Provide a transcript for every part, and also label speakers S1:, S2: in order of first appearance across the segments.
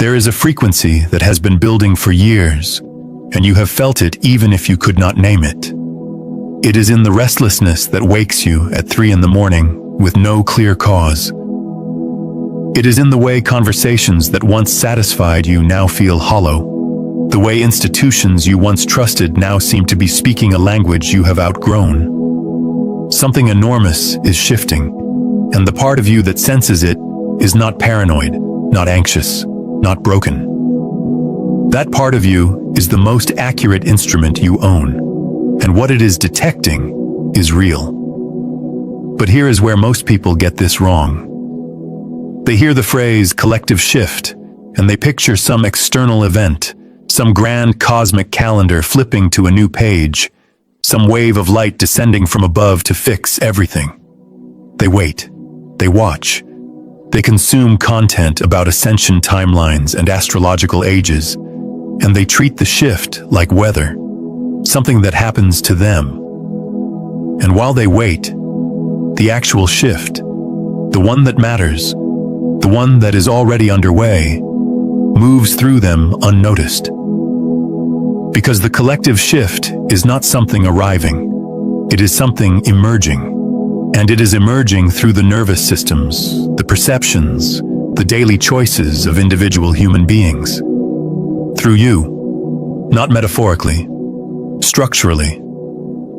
S1: There is a frequency that has been building for years, and you have felt it even if you could not name it. It is in the restlessness that wakes you at 3 in the morning with no clear cause. It is in the way conversations that once satisfied you now feel hollow. The way institutions you once trusted now seem to be speaking a language you have outgrown. Something enormous is shifting, and the part of you that senses it is not paranoid, not anxious, not broken. That part of you is the most accurate instrument you own, and what it is detecting is real. But here is where most people get this wrong. They hear the phrase collective shift, and they picture some external event, some grand cosmic calendar flipping to a new page, some wave of light descending from above to fix everything. They wait, they watch, they consume content about ascension timelines and astrological ages, and they treat the shift like weather, something that happens to them. And while they wait, the actual shift, the one that matters, the one that is already underway, moves through them unnoticed. Because the collective shift is not something arriving, it is something emerging. And it is emerging through the nervous systems, the perceptions, the daily choices of individual human beings. Through you, not metaphorically, structurally.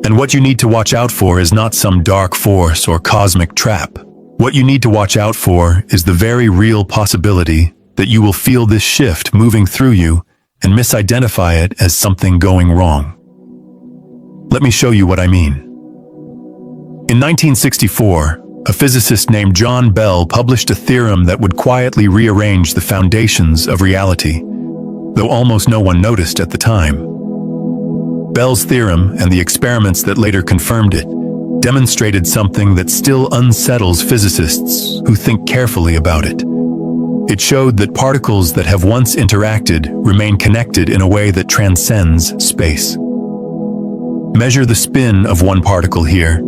S1: And what you need to watch out for is not some dark force or cosmic trap. What you need to watch out for is the very real possibility that you will feel this shift moving through you and misidentify it as something going wrong. Let me show you what I mean. In 1964, a physicist named John Bell published a theorem that would quietly rearrange the foundations of reality, though almost no one noticed at the time. Bell's theorem and the experiments that later confirmed it demonstrated something that still unsettles physicists who think carefully about it. It showed that particles that have once interacted remain connected in a way that transcends space. Measure the spin of one particle here,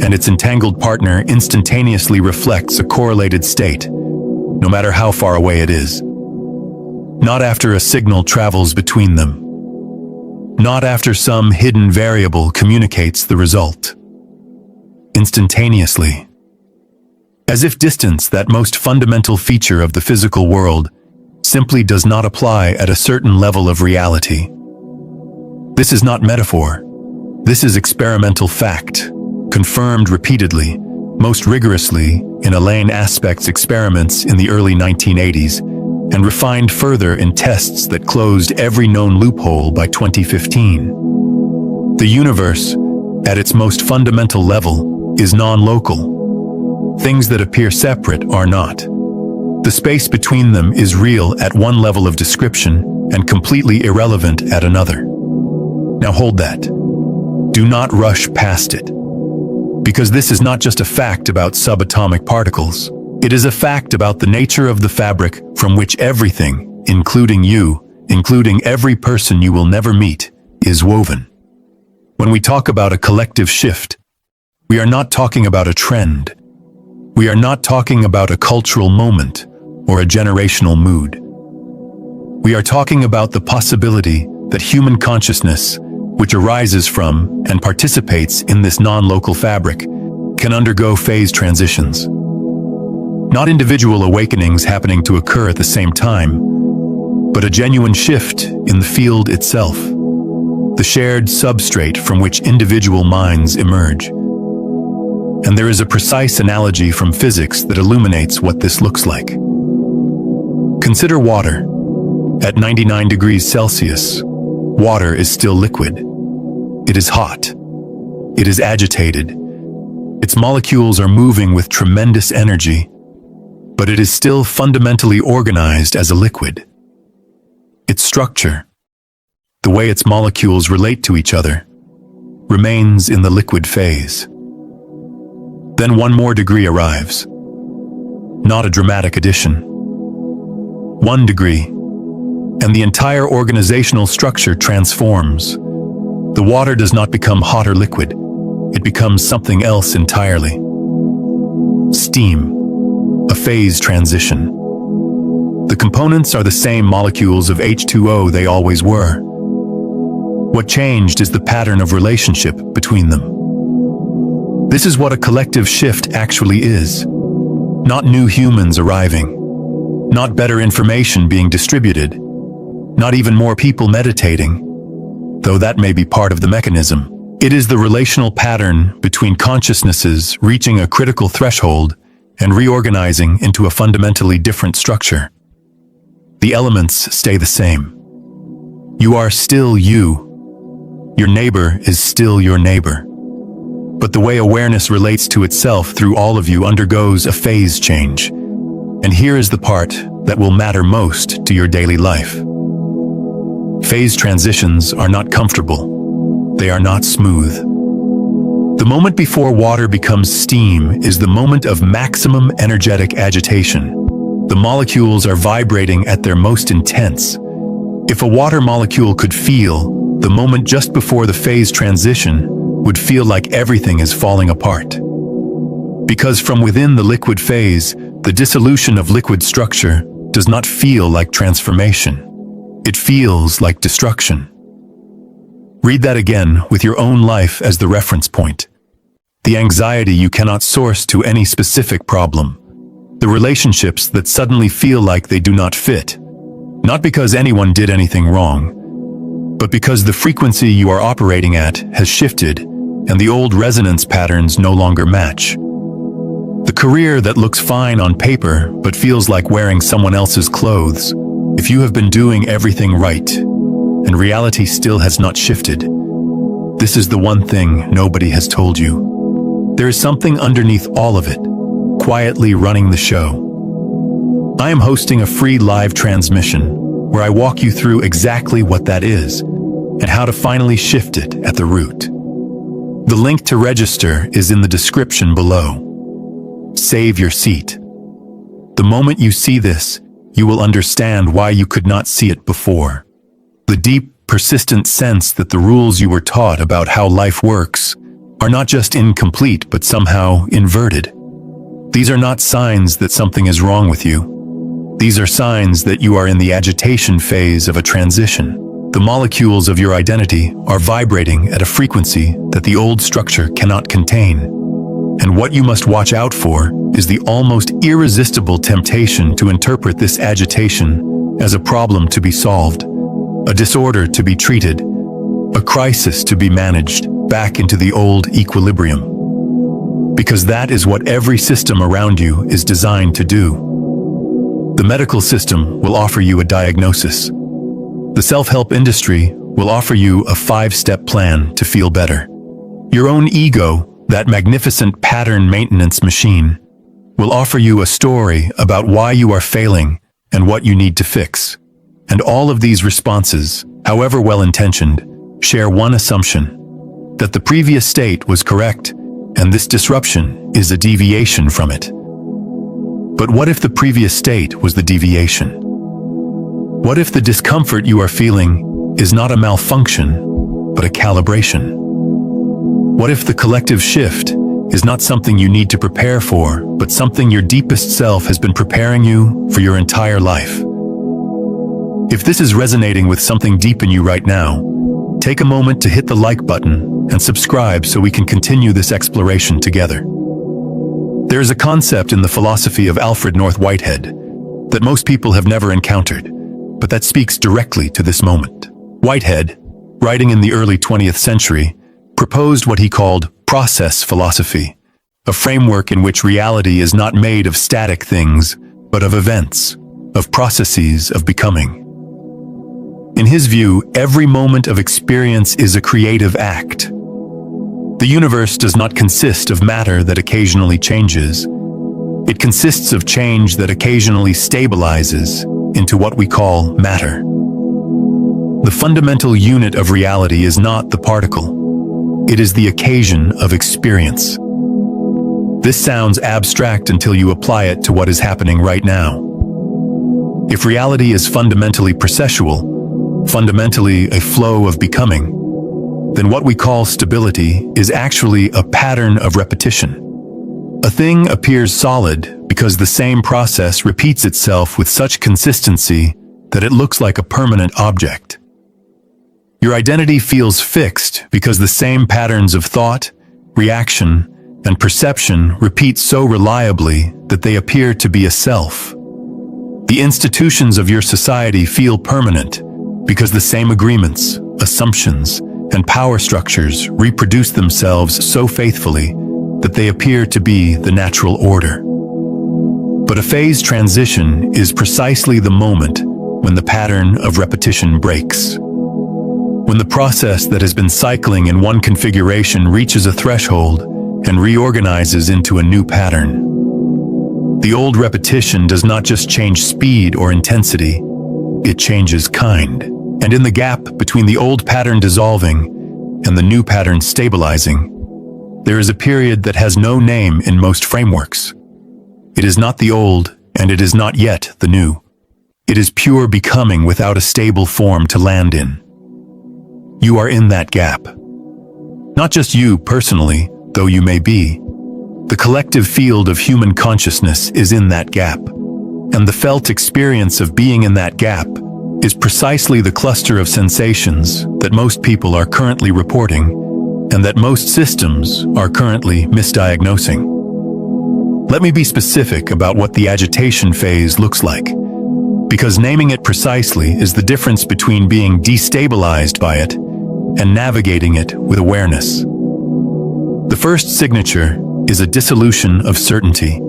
S1: and its entangled partner instantaneously reflects a correlated state, no matter how far away it is. Not after a signal travels between them. Not after some hidden variable communicates the result. Instantaneously. As if distance, that most fundamental feature of the physical world, simply does not apply at a certain level of reality. This is not metaphor. This is experimental fact, confirmed repeatedly, most rigorously in Alain Aspect's experiments in the early 1980s, and refined further in tests that closed every known loophole by 2015. The universe, at its most fundamental level, is non-local. Things that appear separate are not. The space between them is real at one level of description and completely irrelevant at another. Now hold that. Do not rush past it. Because this is not just a fact about subatomic particles. It is a fact about the nature of the fabric from which everything, including you, including every person you will never meet, is woven. When we talk about a collective shift, we are not talking about a trend. We are not talking about a cultural moment or a generational mood. We are talking about the possibility that human consciousness, which arises from and participates in this non-local fabric, can undergo phase transitions. Not individual awakenings happening to occur at the same time, but a genuine shift in the field itself, the shared substrate from which individual minds emerge. And there is a precise analogy from physics that illuminates what this looks like. Consider water. At 99 degrees Celsius, water is still liquid. It is hot. It is agitated. Its molecules are moving with tremendous energy, but it is still fundamentally organized as a liquid. Its structure, the way its molecules relate to each other, remains in the liquid phase. Then one more degree arrives. Not a dramatic addition. 1 degree, and the entire organizational structure transforms. The water does not become hot or liquid. It becomes something else entirely. Steam, a phase transition. The components are the same molecules of H2O they always were. What changed is the pattern of relationship between them. This is what a collective shift actually is. Not new humans arriving. Not better information being distributed. Not even more people meditating, though that may be part of the mechanism. It is the relational pattern between consciousnesses reaching a critical threshold and reorganizing into a fundamentally different structure. The elements stay the same. You are still you. Your neighbor is still your neighbor. But the way awareness relates to itself through all of you undergoes a phase change. And here is the part that will matter most to your daily life. Phase transitions are not comfortable. They are not smooth. The moment before water becomes steam is the moment of maximum energetic agitation. The molecules are vibrating at their most intense. If a water molecule could feel, the moment just before the phase transition would feel like everything is falling apart. Because from within the liquid phase, the dissolution of liquid structure does not feel like transformation. It feels like destruction. Read that again with your own life as the reference point. The anxiety you cannot source to any specific problem. The relationships that suddenly feel like they do not fit. Not because anyone did anything wrong, but because the frequency you are operating at has shifted and the old resonance patterns no longer match. The career that looks fine on paper but feels like wearing someone else's clothes. If you have been doing everything right and reality still has not shifted, this is the one thing nobody has told you. There is something underneath all of it, quietly running the show. I am hosting a free live transmission where I walk you through exactly what that is and how to finally shift it at the root. The link to register is in the description below. Save your seat. The moment you see this, you will understand why you could not see it before. The deep, persistent sense that the rules you were taught about how life works are not just incomplete but somehow inverted. These are not signs that something is wrong with you. These are signs that you are in the agitation phase of a transition. The molecules of your identity are vibrating at a frequency that the old structure cannot contain. And what you must watch out for is the almost irresistible temptation to interpret this agitation as a problem to be solved, a disorder to be treated, a crisis to be managed back into the old equilibrium. Because that is what every system around you is designed to do. The medical system will offer you a diagnosis. The self-help industry will offer you a 5-step plan to feel better. Your own ego, that magnificent pattern maintenance machine, will offer you a story about why you are failing and what you need to fix. And all of these responses, however well-intentioned, share one assumption: that the previous state was correct, and this disruption is a deviation from it. But what if the previous state was the deviation? What if the discomfort you are feeling is not a malfunction, but a calibration? What if the collective shift is not something you need to prepare for, but something your deepest self has been preparing you for your entire life? If this is resonating with something deep in you right now, take a moment to hit the like button and subscribe so we can continue this exploration together. There is a concept in the philosophy of Alfred North Whitehead that most people have never encountered, but that speaks directly to this moment. Whitehead, writing in the early 20th century, proposed what he called process philosophy, a framework in which reality is not made of static things, but of events, of processes of becoming. In his view, every moment of experience is a creative act. The universe does not consist of matter that occasionally changes. It consists of change that occasionally stabilizes into what we call matter. The fundamental unit of reality is not the particle. It is the occasion of experience. This sounds abstract until you apply it to what is happening right now. If reality is fundamentally processual, fundamentally a flow of becoming, then what we call stability is actually a pattern of repetition. A thing appears solid because because the same process repeats itself with such consistency that it looks like a permanent object. Your identity feels fixed because the same patterns of thought, reaction, and perception repeat so reliably that they appear to be a self. The institutions of your society feel permanent because the same agreements, assumptions, and power structures reproduce themselves so faithfully that they appear to be the natural order. But a phase transition is precisely the moment when the pattern of repetition breaks. When the process that has been cycling in one configuration reaches a threshold and reorganizes into a new pattern. The old repetition does not just change speed or intensity, it changes kind. And in the gap between the old pattern dissolving and the new pattern stabilizing, there is a period that has no name in most frameworks. It is not the old, and it is not yet the new. It is pure becoming without a stable form to land in. You are in that gap. Not just you personally, though you may be. The collective field of human consciousness is in that gap. And the felt experience of being in that gap is precisely the cluster of sensations that most people are currently reporting and that most systems are currently misdiagnosing. Let me be specific about what the agitation phase looks like, because naming it precisely is the difference between being destabilized by it and navigating it with awareness. The first signature is a dissolution of certainty.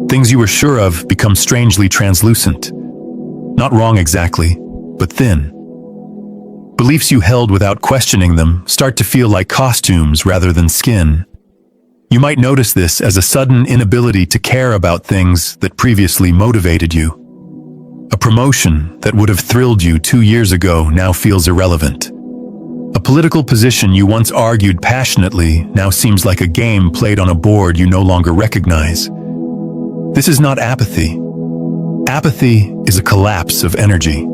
S1: Things you were sure of become strangely translucent. Not wrong exactly, but thin. Beliefs you held without questioning them start to feel like costumes rather than skin. You might notice this as a sudden inability to care about things that previously motivated you. A promotion that would have thrilled you 2 years ago now feels irrelevant. A political position you once argued passionately now seems like a game played on a board you no longer recognize. This is not apathy. Apathy is a collapse of energy.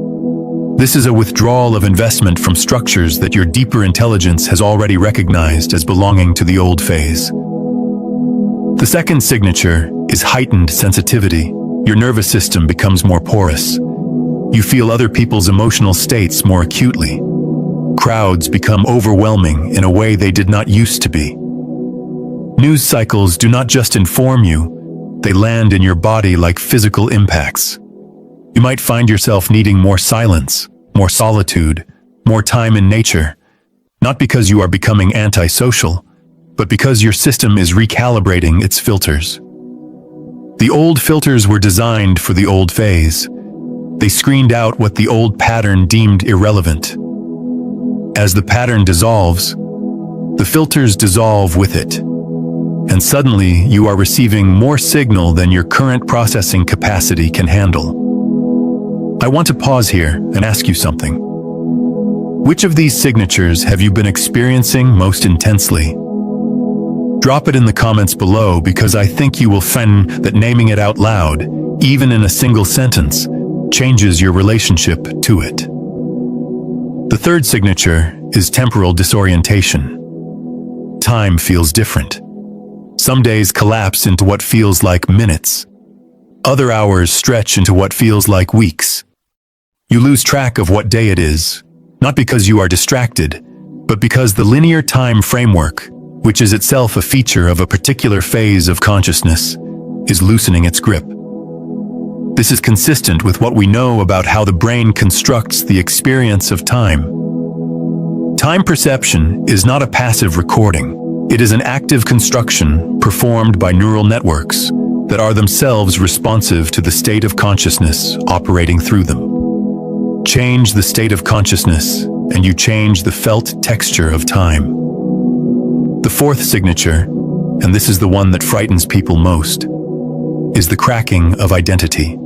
S1: This is a withdrawal of investment from structures that your deeper intelligence has already recognized as belonging to the old phase. The second signature is heightened sensitivity. Your nervous system becomes more porous. You feel other people's emotional states more acutely. Crowds become overwhelming in a way they did not used to be. News cycles do not just inform you, they land in your body like physical impacts. You might find yourself needing more silence, more solitude, more time in nature, not because you are becoming antisocial, but because your system is recalibrating its filters. The old filters were designed for the old phase. They screened out what the old pattern deemed irrelevant. As the pattern dissolves, the filters dissolve with it. And suddenly you are receiving more signal than your current processing capacity can handle. I want to pause here and ask you something. Which of these signatures have you been experiencing most intensely? Drop it in the comments below, because I think you will find that naming it out loud, even in a single sentence, changes your relationship to it. The third signature is temporal disorientation. Time feels different. Some days collapse into what feels like minutes. Other hours stretch into what feels like weeks. You lose track of what day it is, not because you are distracted, but because the linear time framework, which is itself a feature of a particular phase of consciousness, is loosening its grip. This is consistent with what we know about how the brain constructs the experience of time. Time perception is not a passive recording. It is an active construction performed by neural networks that are themselves responsive to the state of consciousness operating through them. Change the state of consciousness, and you change the felt texture of time. The fourth signature, and this is the one that frightens people most, is the cracking of identity.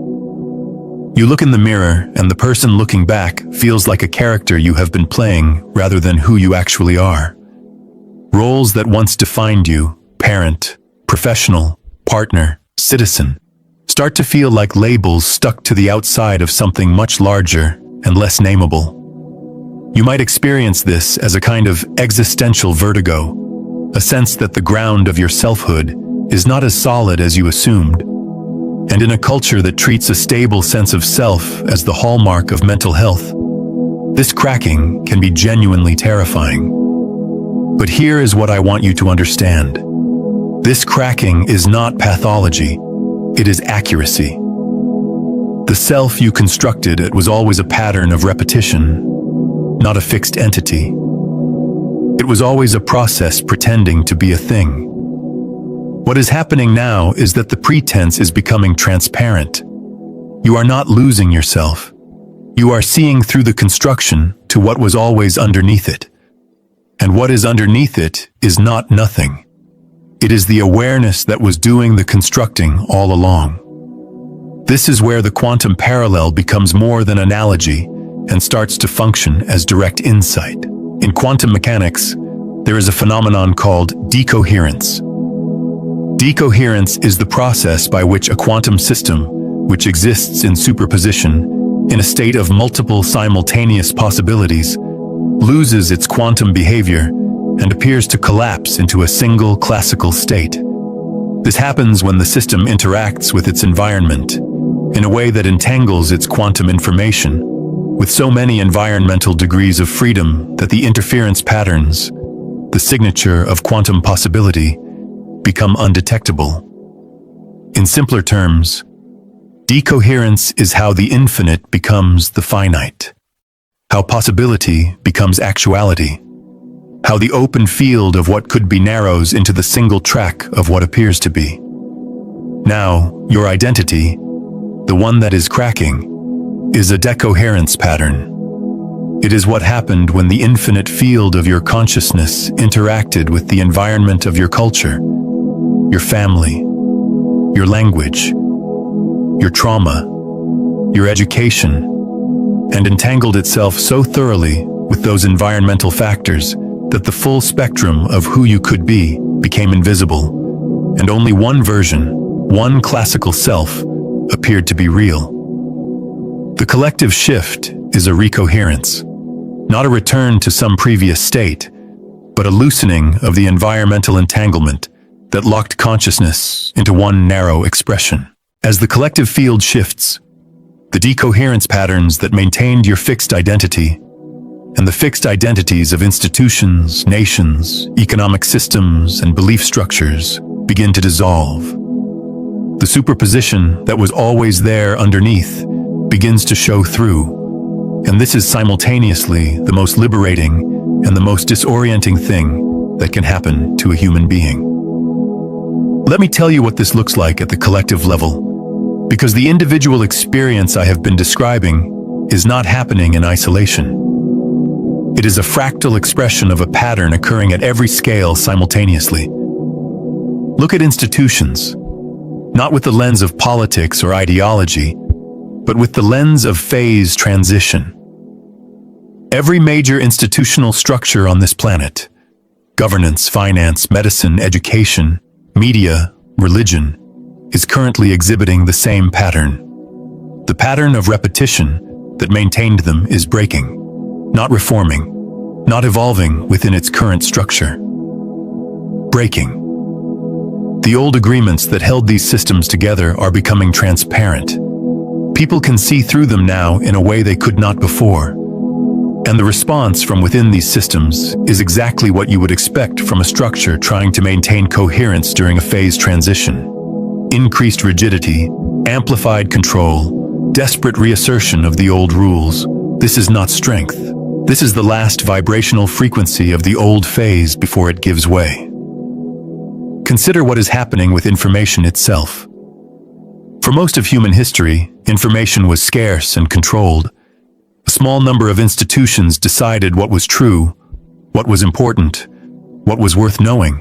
S1: You look in the mirror, and the person looking back feels like a character you have been playing rather than who you actually are. Roles that once defined you, parent, professional, partner, citizen, start to feel like labels stuck to the outside of something much larger and less nameable. You might experience this as a kind of existential vertigo, a sense that the ground of your selfhood is not as solid as you assumed. And in a culture that treats a stable sense of self as the hallmark of mental health, this cracking can be genuinely terrifying. But here is what I want you to understand. This cracking is not pathology, it is accuracy. The self you constructed, it was always a pattern of repetition, not a fixed entity. It was always a process pretending to be a thing. What is happening now is that the pretense is becoming transparent. You are not losing yourself. You are seeing through the construction to what was always underneath it. And what is underneath it is not nothing. It is the awareness that was doing the constructing all along. This is where the quantum parallel becomes more than analogy and starts to function as direct insight. In quantum mechanics, there is a phenomenon called decoherence. Decoherence is the process by which a quantum system, which exists in superposition, in a state of multiple simultaneous possibilities, loses its quantum behavior and appears to collapse into a single classical state. This happens when the system interacts with its environment in a way that entangles its quantum information with so many environmental degrees of freedom that the interference patterns, the signature of quantum possibility, become undetectable. In simpler terms, decoherence is how the infinite becomes the finite, how possibility becomes actuality, how the open field of what could be narrows into the single track of what appears to be. Now, your identity, the one that is cracking, is a decoherence pattern. It is what happened when the infinite field of your consciousness interacted with the environment of your culture, your family, your language, your trauma, your education, and entangled itself so thoroughly with those environmental factors that the full spectrum of who you could be became invisible, and only one version, one classical self, appeared to be real. The collective shift is a recoherence, not a return to some previous state, but a loosening of the environmental entanglement that locked consciousness into one narrow expression. As the collective field shifts, the decoherence patterns that maintained your fixed identity and the fixed identities of institutions, nations, economic systems, and belief structures begin to dissolve. The superposition that was always there underneath begins to show through, and this is simultaneously the most liberating and the most disorienting thing that can happen to a human being. Let me tell you what this looks like at the collective level, because the individual experience I have been describing is not happening in isolation. It is a fractal expression of a pattern occurring at every scale simultaneously. Look at institutions, not with the lens of politics or ideology, but with the lens of phase transition. Every major institutional structure on this planet, governance, finance, medicine, education, media, religion, is currently exhibiting the same pattern. The pattern of repetition that maintained them is breaking, not reforming, not evolving within its current structure. Breaking. The old agreements that held these systems together are becoming transparent. People can see through them now in a way they could not before. And the response from within these systems is exactly what you would expect from a structure trying to maintain coherence during a phase transition. Increased rigidity, amplified control, desperate reassertion of the old rules. This is not strength. This is the last vibrational frequency of the old phase before it gives way. Consider what is happening with information itself. For most of human history, information was scarce and controlled. A small number of institutions decided what was true, what was important, what was worth knowing,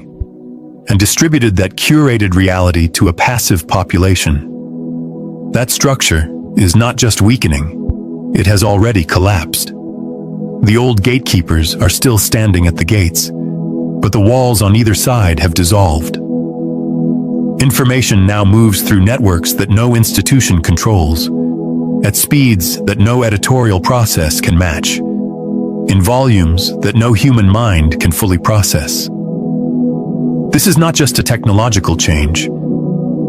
S1: and distributed that curated reality to a passive population. That structure is not just weakening, it has already collapsed. The old gatekeepers are still standing at the gates, but the walls on either side have dissolved. Information now moves through networks that no institution controls, at speeds that no editorial process can match, in volumes that no human mind can fully process. This is not just a technological change.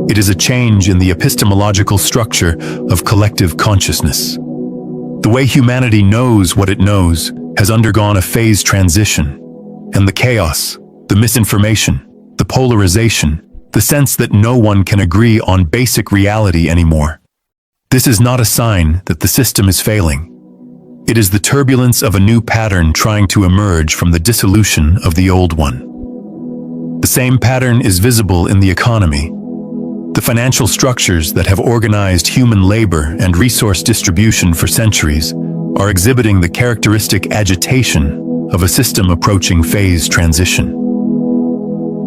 S1: It is a change in the epistemological structure of collective consciousness. The way humanity knows what it knows has undergone a phase transition, and the chaos, the misinformation, the polarization, the sense that no one can agree on basic reality anymore. This is not a sign that the system is failing. It is the turbulence of a new pattern trying to emerge from the dissolution of the old one. The same pattern is visible in the economy. The financial structures that have organized human labor and resource distribution for centuries are exhibiting the characteristic agitation of a system approaching phase transition.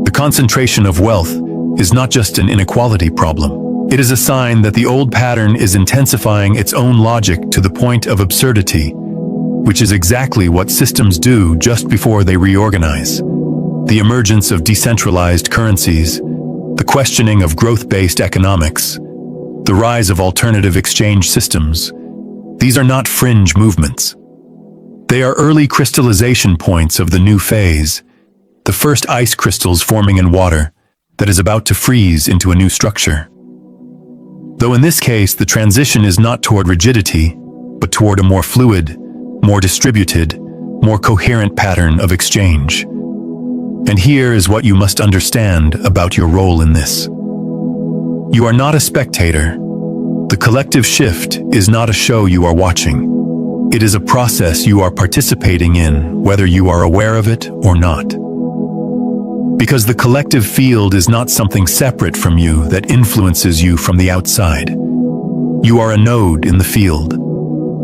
S1: The concentration of wealth is not just an inequality problem. It is a sign that the old pattern is intensifying its own logic to the point of absurdity, which is exactly what systems do just before they reorganize. The emergence of decentralized currencies, the questioning of growth-based economics, the rise of alternative exchange systems, these are not fringe movements. They are early crystallization points of the new phase, the first ice crystals forming in water that is about to freeze into a new structure. Though in this case, the transition is not toward rigidity, but toward a more fluid, more distributed, more coherent pattern of exchange. And here is what you must understand about your role in this. You are not a spectator. The collective shift is not a show you are watching. It is a process you are participating in, whether you are aware of it or not. Because the collective field is not something separate from you that influences you from the outside. You are a node in the field.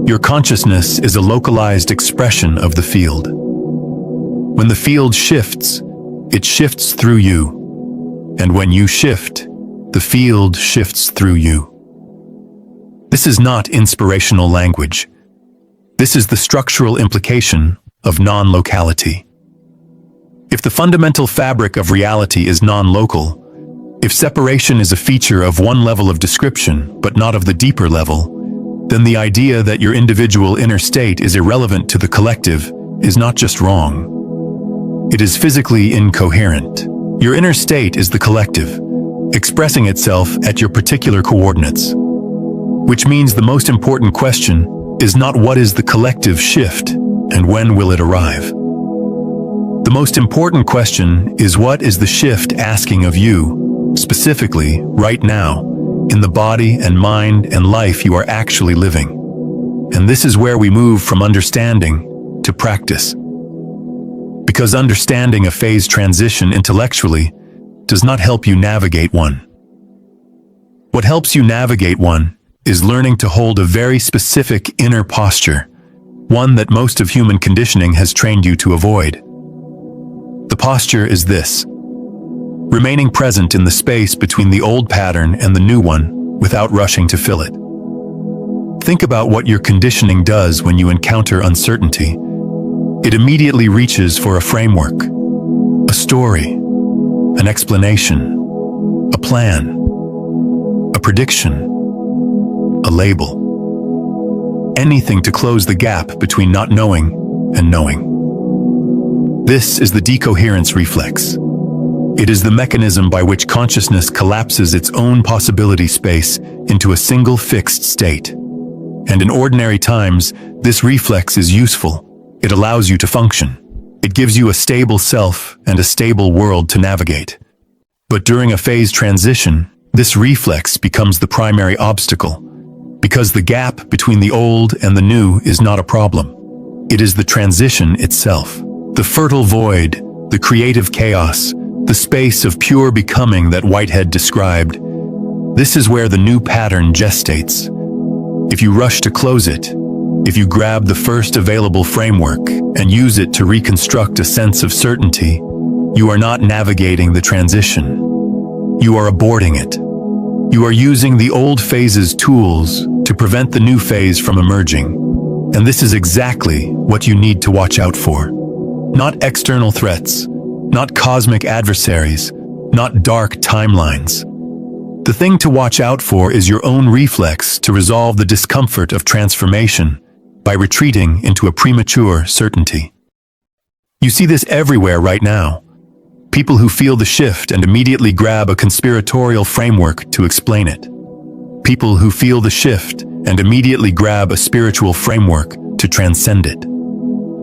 S1: Your consciousness is a localized expression of the field. When the field shifts, it shifts through you. And when you shift, the field shifts through you. This is not inspirational language. This is the structural implication of non-locality. If the fundamental fabric of reality is non-local, if separation is a feature of one level of description but not of the deeper level, then the idea that your individual inner state is irrelevant to the collective is not just wrong. It is physically incoherent. Your inner state is the collective, expressing itself at your particular coordinates. Which means the most important question is not what is the collective shift and when will it arrive. The most important question is what is the shift asking of you, specifically, right now, in the body and mind and life you are actually living. And this is where we move from understanding to practice. Because understanding a phase transition intellectually does not help you navigate one. What helps you navigate one is learning to hold a very specific inner posture, one that most of human conditioning has trained you to avoid. The posture is this: remaining present in the space between the old pattern and the new one without rushing to fill it. Think about what your conditioning does when you encounter uncertainty. It immediately reaches for a framework, a story, an explanation, a plan, a prediction, a label. Anything to close the gap between not knowing and knowing. This is the decoherence reflex. It is the mechanism by which consciousness collapses its own possibility space into a single fixed state. And in ordinary times, this reflex is useful. It allows you to function. It gives you a stable self and a stable world to navigate. But during a phase transition, this reflex becomes the primary obstacle, because the gap between the old and the new is not a problem. It is the transition itself. The fertile void, the creative chaos, the space of pure becoming that Whitehead described. This is where the new pattern gestates. If you rush to close it, if you grab the first available framework and use it to reconstruct a sense of certainty, you are not navigating the transition. You are aborting it. You are using the old phase's tools to prevent the new phase from emerging. And this is exactly what you need to watch out for. Not external threats, not cosmic adversaries, not dark timelines. The thing to watch out for is your own reflex to resolve the discomfort of transformation by retreating into a premature certainty. You see this everywhere right now. People who feel the shift and immediately grab a conspiratorial framework to explain it. People who feel the shift and immediately grab a spiritual framework to transcend it.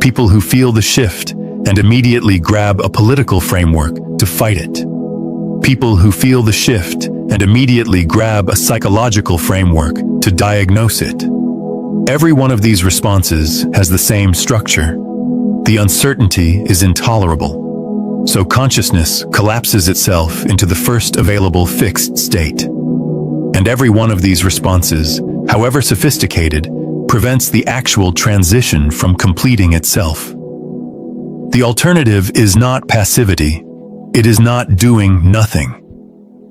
S1: People who feel the shift and immediately grab a political framework to fight it. People who feel the shift and immediately grab a psychological framework to diagnose it. Every one of these responses has the same structure. The uncertainty is intolerable. So consciousness collapses itself into the first available fixed state. And every one of these responses, however sophisticated, prevents the actual transition from completing itself. The alternative is not passivity. It is not doing nothing.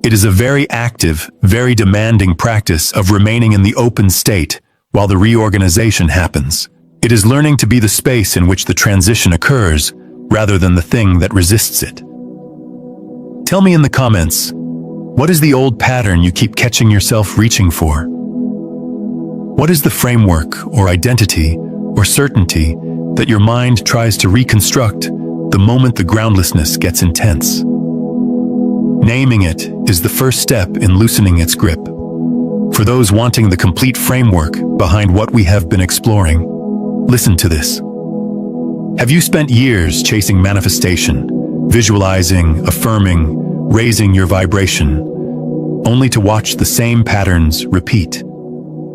S1: It is a very active, very demanding practice of remaining in the open state while the reorganization happens. It is learning to be the space in which the transition occurs, rather than the thing that resists it. Tell me in the comments, what is the old pattern you keep catching yourself reaching for? What is the framework or identity or certainty that your mind tries to reconstruct the moment the groundlessness gets intense? Naming it is the first step in loosening its grip. For those wanting the complete framework behind what we have been exploring, listen to this. Have you spent years chasing manifestation, visualizing, affirming, raising your vibration, only to watch the same patterns repeat?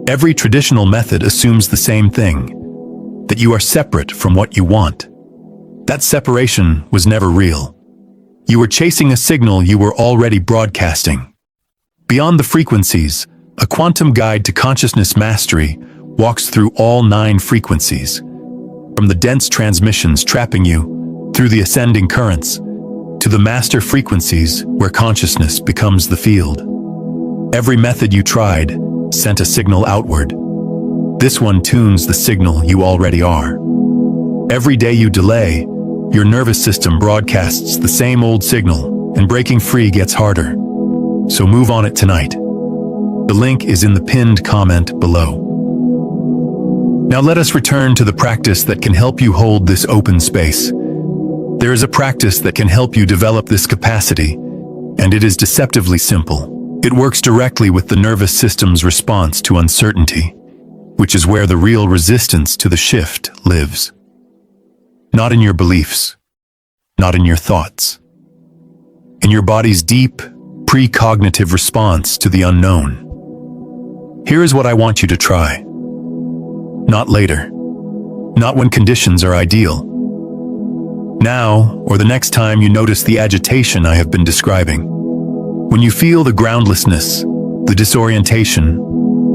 S1: Every traditional method assumes the same thing, that you are separate from what you want. That separation was never real. You were chasing a signal you were already broadcasting. Beyond the frequencies, a quantum guide to consciousness mastery walks through all 9 frequencies. From the dense transmissions trapping you, through the ascending currents, to the master frequencies where consciousness becomes the field. Every method you tried sent a signal outward. This one tunes the signal you already are. Every day you delay, your nervous system broadcasts the same old signal, and breaking free gets harder. So move on it tonight. The link is in the pinned comment below. Now let us return to the practice that can help you hold this open space. There is a practice that can help you develop this capacity, and it is deceptively simple. It works directly with the nervous system's response to uncertainty, which is where the real resistance to the shift lives. Not in your beliefs, not in your thoughts. In your body's deep, precognitive response to the unknown. Here is what I want you to try. Not later. Not when conditions are ideal. Now, or the next time you notice the agitation I have been describing. When you feel the groundlessness, the disorientation,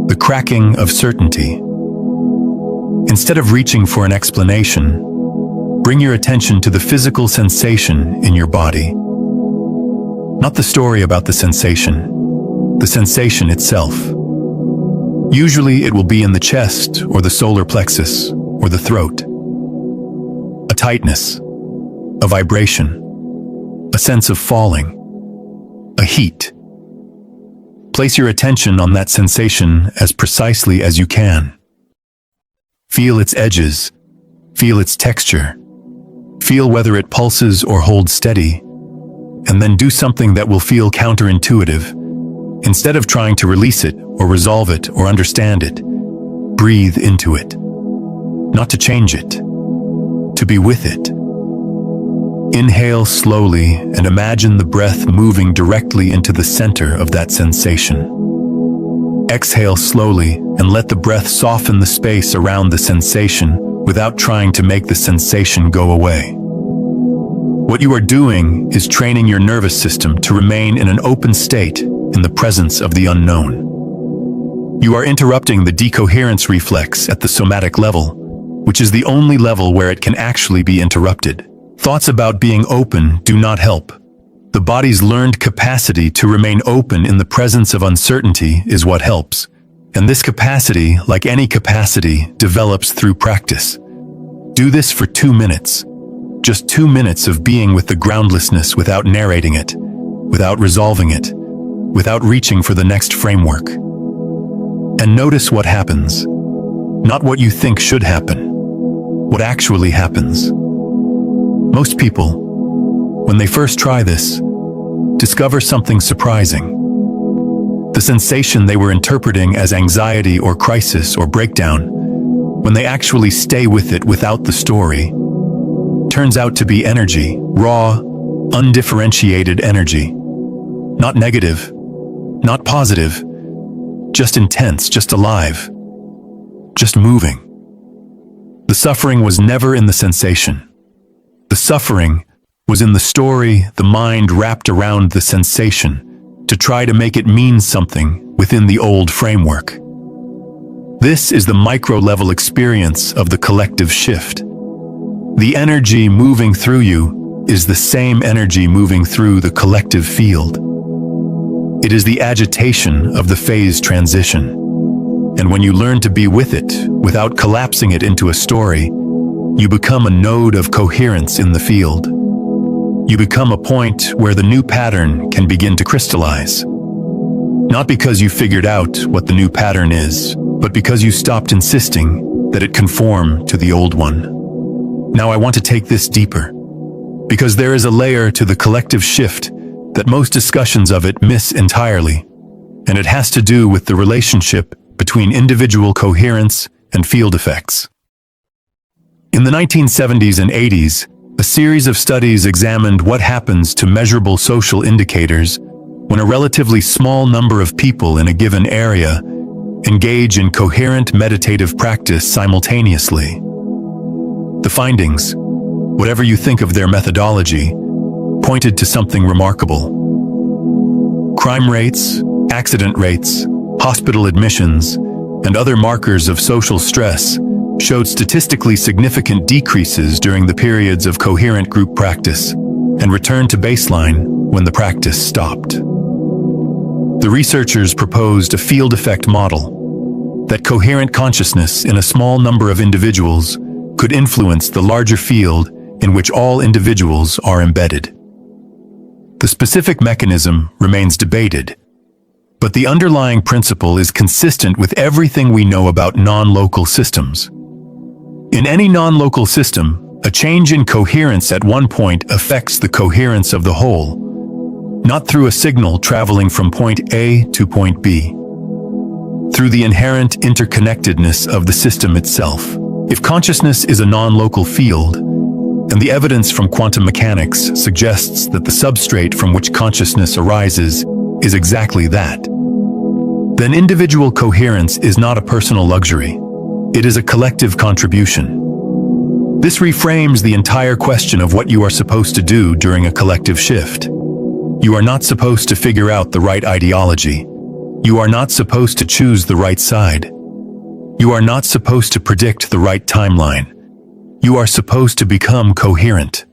S1: the cracking of certainty. Instead of reaching for an explanation, bring your attention to the physical sensation in your body. Not the story about the sensation itself. Usually it will be in the chest or the solar plexus or the throat. A tightness, a vibration, a sense of falling, a heat. Place your attention on that sensation as precisely as you can. Feel its edges, feel its texture, feel whether it pulses or holds steady, and then do something that will feel counterintuitive. Instead of trying to release it or resolve it or understand it, breathe into it. Not to change it, to be with it. Inhale slowly and imagine the breath moving directly into the center of that sensation. Exhale slowly and let the breath soften the space around the sensation without trying to make the sensation go away. What you are doing is training your nervous system to remain in an open state in the presence of the unknown. You are interrupting the decoherence reflex at the somatic level, which is the only level where it can actually be interrupted. Thoughts about being open do not help. The body's learned capacity to remain open in the presence of uncertainty is what helps. And this capacity, like any capacity, develops through practice. Do this for 2 minutes. Just 2 minutes of being with the groundlessness without narrating it, without resolving it, without reaching for the next framework. And notice what happens. Not what you think should happen. What actually happens. Most people, when they first try this, discover something surprising. The sensation they were interpreting as anxiety or crisis or breakdown, when they actually stay with it without the story, turns out to be energy, raw, undifferentiated energy. Not negative, not positive, just intense, just alive, just moving. The suffering was never in the sensation. The suffering was in the story the mind wrapped around the sensation to try to make it mean something within the old framework. This is the micro-level experience of the collective shift. The energy moving through you is the same energy moving through the collective field. It is the agitation of the phase transition. And when you learn to be with it without collapsing it into a story, you become a node of coherence in the field. You become a point where the new pattern can begin to crystallize. Not because you figured out what the new pattern is, but because you stopped insisting that it conform to the old one. Now I want to take this deeper, because there is a layer to the collective shift that most discussions of it miss entirely, and it has to do with the relationship between individual coherence and field effects. In the 1970s and 80s, a series of studies examined what happens to measurable social indicators when a relatively small number of people in a given area engage in coherent meditative practice simultaneously. The findings, whatever you think of their methodology, pointed to something remarkable. Crime rates, accident rates, hospital admissions, and other markers of social stress showed statistically significant decreases during the periods of coherent group practice and returned to baseline when the practice stopped. The researchers proposed a field effect model that coherent consciousness in a small number of individuals could influence the larger field in which all individuals are embedded. The specific mechanism remains debated, but the underlying principle is consistent with everything we know about non-local systems. In any non-local system, a change in coherence at one point affects the coherence of the whole, not through a signal traveling from point A to point B, through the inherent interconnectedness of the system itself. If consciousness is a non-local field, and the evidence from quantum mechanics suggests that the substrate from which consciousness arises is exactly that, then individual coherence is not a personal luxury. It is a collective contribution. This reframes the entire question of what you are supposed to do during a collective shift. You are not supposed to figure out the right ideology. You are not supposed to choose the right side. You are not supposed to predict the right timeline. You are supposed to become coherent.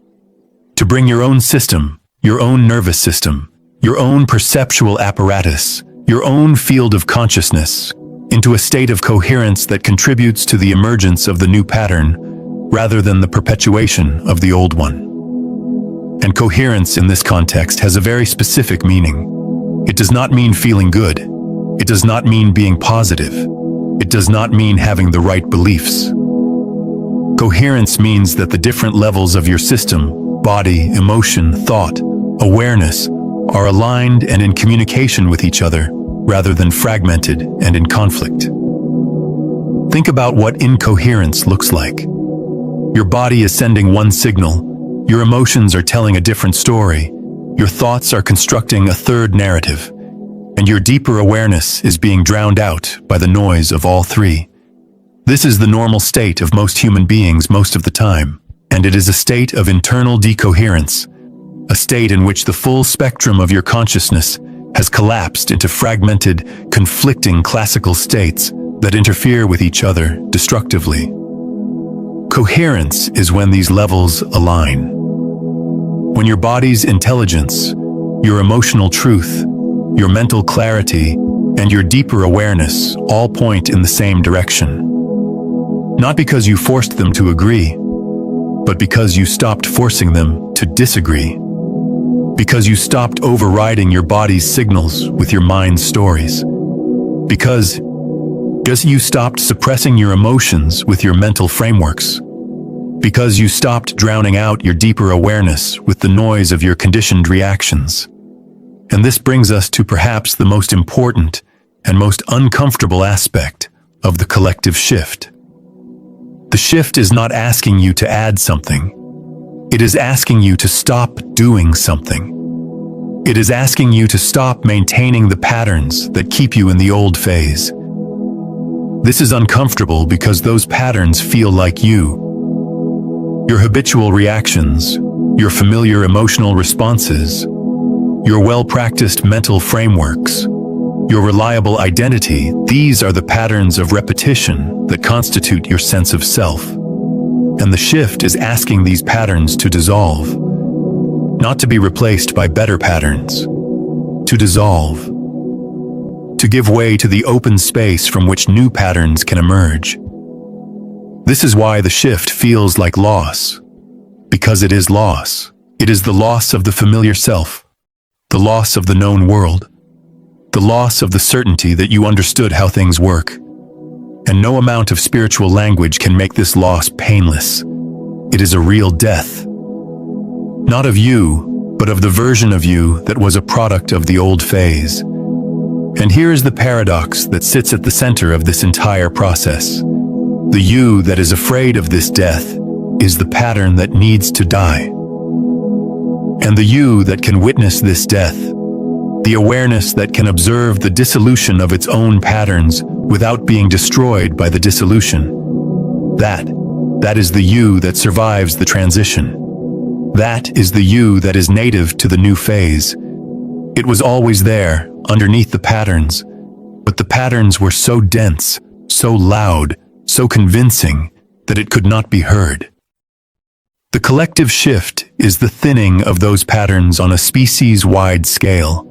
S1: To bring your own system, your own nervous system, your own perceptual apparatus, your own field of consciousness, into a state of coherence that contributes to the emergence of the new pattern rather than the perpetuation of the old one. And coherence in this context has a very specific meaning. It does not mean feeling good. It does not mean being positive. It does not mean having the right beliefs. Coherence means that the different levels of your system, body, emotion, thought, awareness, are aligned and in communication with each other, rather than fragmented and in conflict. Think about what incoherence looks like. Your body is sending one signal, your emotions are telling a different story, your thoughts are constructing a third narrative, and your deeper awareness is being drowned out by the noise of all three. This is the normal state of most human beings most of the time, and it is a state of internal decoherence, a state in which the full spectrum of your consciousness has collapsed into fragmented, conflicting classical states that interfere with each other destructively. Coherence is when these levels align. When your body's intelligence, your emotional truth, your mental clarity, and your deeper awareness all point in the same direction. Not because you forced them to agree, but because you stopped forcing them to disagree. Because you stopped overriding your body's signals with your mind's stories. Because you stopped suppressing your emotions with your mental frameworks. because you stopped drowning out your deeper awareness with the noise of your conditioned reactions. And this brings us to perhaps the most important and most uncomfortable aspect of the collective shift. The shift is not asking you to add something. It is asking you to stop doing something. It is asking you to stop maintaining the patterns that keep you in the old phase. This is uncomfortable because those patterns feel like you. Your habitual reactions, your familiar emotional responses, your well-practiced mental frameworks, your reliable identity, these are the patterns of repetition that constitute your sense of self. And the shift is asking these patterns to dissolve, not to be replaced by better patterns, to dissolve, to give way to the open space from which new patterns can emerge. This is why the shift feels like loss, because it is loss. It is the loss of the familiar self, the loss of the known world, the loss of the certainty that you understood how things work. And no amount of spiritual language can make this loss painless. It is a real death. Not of you, but of the version of you that was a product of the old phase. And here is the paradox that sits at the center of this entire process. The you that is afraid of this death is the pattern that needs to die. And the you that can witness this death, the awareness that can observe the dissolution of its own patterns without being destroyed by the dissolution, that is the you that survives the transition. That is the you that is native to the new phase. It was always there, underneath the patterns, but the patterns were so dense, so loud, so convincing that it could not be heard. The collective shift is the thinning of those patterns on a species-wide scale.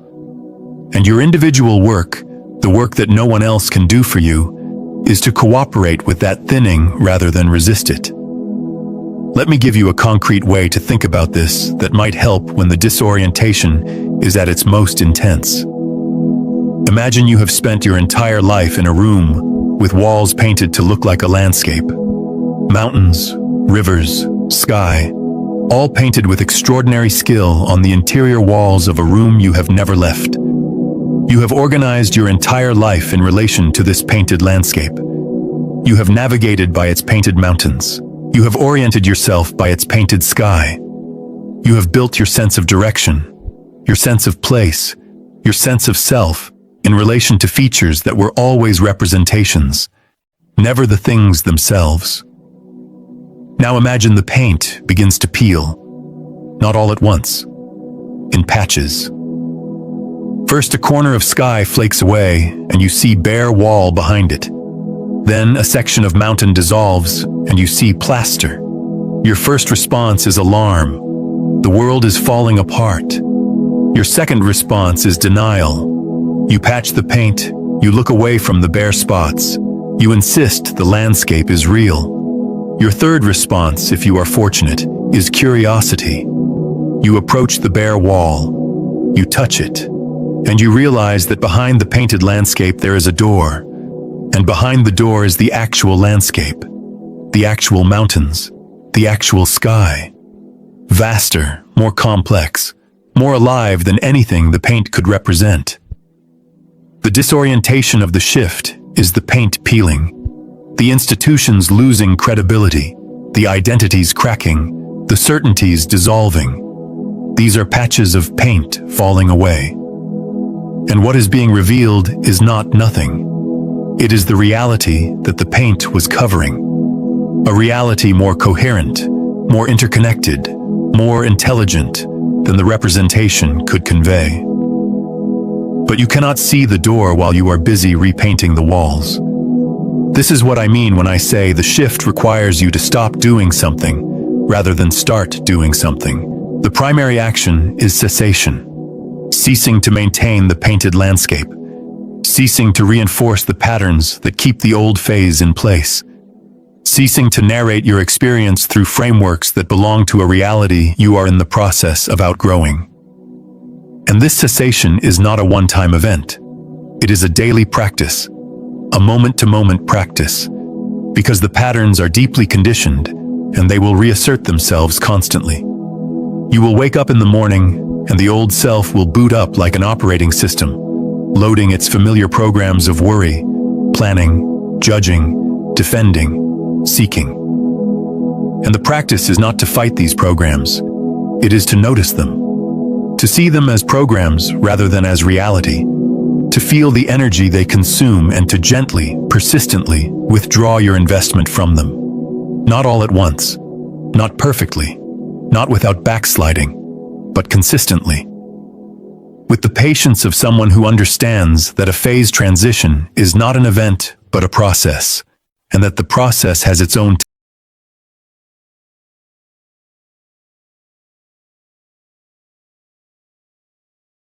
S1: And your individual work, the work that no one else can do for you, is to cooperate with that thinning rather than resist it. Let me give you a concrete way to think about this that might help when the disorientation is at its most intense. Imagine you have spent your entire life in a room with walls painted to look like a landscape. Mountains, rivers, sky, all painted with extraordinary skill on the interior walls of a room you have never left. You have organized your entire life in relation to this painted landscape. You have navigated by its painted mountains. You have oriented yourself by its painted sky. You have built your sense of direction, your sense of place, your sense of self in relation to features that were always representations, never the things themselves. Now imagine the paint begins to peel, not all at once, in patches. First, a corner of sky flakes away, and you see bare wall behind it. Then a section of mountain dissolves, and you see plaster. Your first response is alarm. The world is falling apart. Your second response is denial. You patch the paint, you look away from the bare spots. You insist the landscape is real. Your third response, if you are fortunate, is curiosity. You approach the bare wall. You touch it. And you realize that behind the painted landscape there is a door. And behind the door is the actual landscape, the actual mountains, the actual sky. Vaster, more complex, more alive than anything the paint could represent. The disorientation of the shift is the paint peeling, the institutions losing credibility, the identities cracking, the certainties dissolving. These are patches of paint falling away. And what is being revealed is not nothing. It is the reality that the paint was covering. A reality more coherent, more interconnected, more intelligent than the representation could convey. But you cannot see the door while you are busy repainting the walls. This is what I mean when I say the shift requires you to stop doing something rather than start doing something. The primary action is cessation, ceasing to maintain the painted landscape, ceasing to reinforce the patterns that keep the old phase in place, ceasing to narrate your experience through frameworks that belong to a reality you are in the process of outgrowing. And this cessation is not a one-time event. It is a daily practice, a moment-to-moment practice, because the patterns are deeply conditioned, and they will reassert themselves constantly. You will wake up in the morning, and the old self will boot up like an operating system, loading its familiar programs of worry, planning, judging, defending, seeking. And the practice is not to fight these programs. It is to notice them, to see them as programs rather than as reality, to feel the energy they consume and to gently, persistently withdraw your investment from them. Not all at once, not perfectly, not without backsliding, but consistently. With the patience of someone who understands that a phase transition is not an event but a process, and that the process has its own